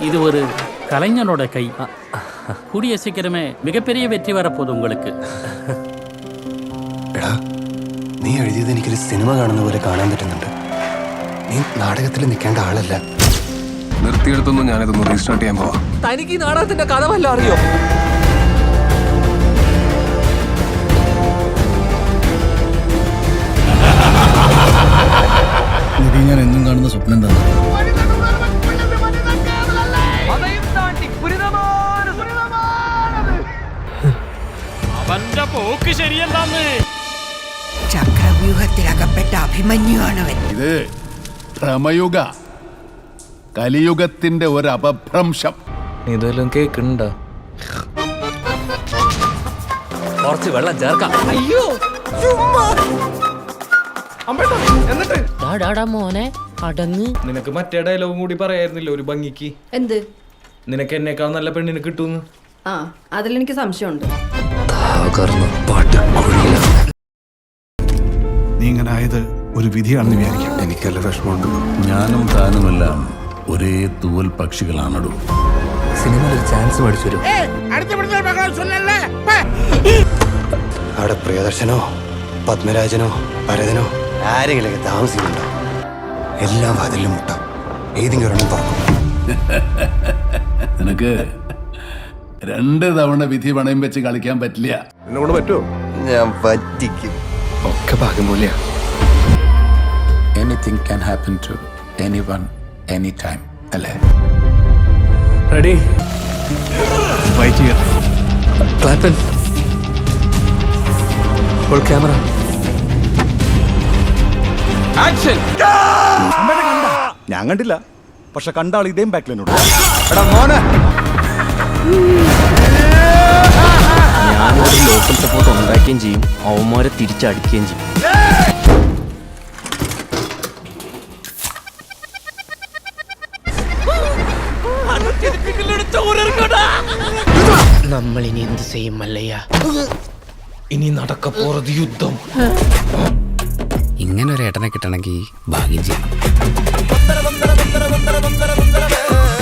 இது ஒரு கலைஞனோட கை. கூடிய சீக்கிரமே மிகப்பெரிய வெற்றி வரப்போகுது உங்களுக்கு. എടാ, നീ എഴുതിയത് എനിക്കൊരു സിനിമ കാണുന്ന പോലെ കാണാൻ പറ്റുന്നുണ്ട്. നീ നാടകത്തിൽ നിൽക്കേണ്ട ആളല്ല. നിർത്തിയെടുത്തൊന്നും ഞാനിതൊന്ന് റീസ്റ്റാർട്ട് ചെയ്യാൻ പോവാ. തനിക്ക് ഈ നാടകത്തിന്റെ കഥ വല്ലതും അറിയോ? ഞാൻ എന്നും കാണുന്ന സ്വപ്നം തന്നെ. അവന്റെ പോക്ക് ശരിയല്ലാന്ന്. ചക്രവ്യൂഹത്തിലകപ്പെട്ട അഭിമന്യുവാണവൻ. ഇത് ഭ്രമയുഗ, കലിയുഗത്തിന്റെ ഒരു അപഭ്രംശം. ഇതെല്ലാം കേക്കുന്നുണ്ടോ? കുറച്ച് വെള്ളം ചേർക്കാം. അയ്യോ മോനെ അടങ്ങ്. നിനക്ക് മറ്റേ ഡയലോഗും കൂടി പറയായിരുന്നില്ല ഒരു ഭംഗിക്ക്? എന്ത്? നിനക്ക് എന്നേക്കാൾ നല്ല പെണ്ണിന് കിട്ടുന്നു. ആ, അതിലെനിക്ക് സംശയമുണ്ട്. നീ ഇങ്ങനെ ആയത് ഒരു വിധിയാണെന്ന് വിചാരിക്കാം. എനിക്കല്ല വിഷമമുണ്ട്. ഞാനും താനുമെല്ലാം ഒരേ തൂവൽ പക്ഷികളാണടൂ. സിനിമയിൽ ഒരു ചാൻസ് മേടിച്ചു വരും. അവിടെ പ്രിയദർശനോ പത്മരാജനോ ഭരതനോ ആരെങ്കിലൊക്കെ താമസിക്കുന്നുണ്ടോ? എല്ലാം വാതിലും മുട്ടാം. ഏതെങ്കിലും ഒരെണ്ണം തുറക്കും. നിനക്ക് 2 തവണ വിധി പണയം വെച്ച് കളിക്കാൻ പറ്റില്ല. എന്നോട് പറ്റുമോ? ഞാൻ പറ്റിക്കും. ഒക്കെ ഭാഗ്യം പോലെയാ. Anything can happen to anyone any time അല്ലേ? റെഡി, ഫൈറ്റ് ചെയ്യാം. Clapper, full camera, action. ഞാൻ കണ്ടില്ല, പക്ഷെ കണ്ടാൾ ഇതേം ബാക്കിലെന്നോട്. ഞാനിവിടെ ലോക്കൽ സപ്പോർട്ട് ഉണ്ടാക്കുകയും ചെയ്യും, അവന്മാരെ തിരിച്ചടിക്കുകയും ചെയ്യും. നമ്മൾ ഇനി എന്ത് ചെയ്യും മല്ലയ്യ? ഇനി നടക്കപ്പോറത് യുദ്ധം. ഇങ്ങനെ ഒരു ഏട്ടനെ കിട്ടണമെങ്കിൽ ഭാഗ്യം ചെയ്യണം.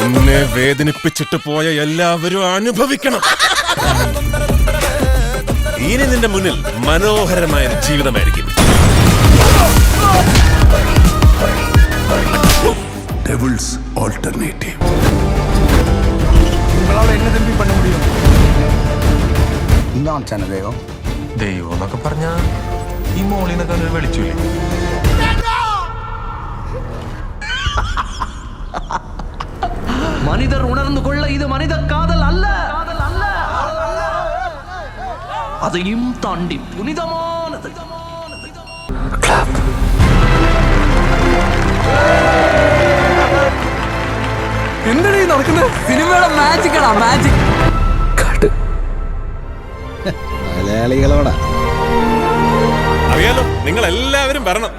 എന്നെ വേദനിപ്പിച്ചിട്ട് പോയ എല്ലാവരും അനുഭവിക്കണം. ഇനി നിന്റെ മുന്നിൽ മനോഹരമായ ജീവിതമായിരിക്കും. Devils alternative. ദൈവം എന്നൊക്കെ പറഞ്ഞ ഈ മോളിനൊക്കെ ഒരു വെളിച്ചില്ലേ? മനിതർ ഉണർന്നു കൊള്ള, ഇത് മനിത കാതൽ അല്ല. അതെയും താണ്ടി പുനിതമാനത്. എന്താണ് ഈ നടക്കുന്നത്? സിനിമയുടെ മാജിക്കാണ്, മാജിക്. മലയാളികളോടാ അറിയാലോ, നിങ്ങൾ എല്ലാവരും വരണം.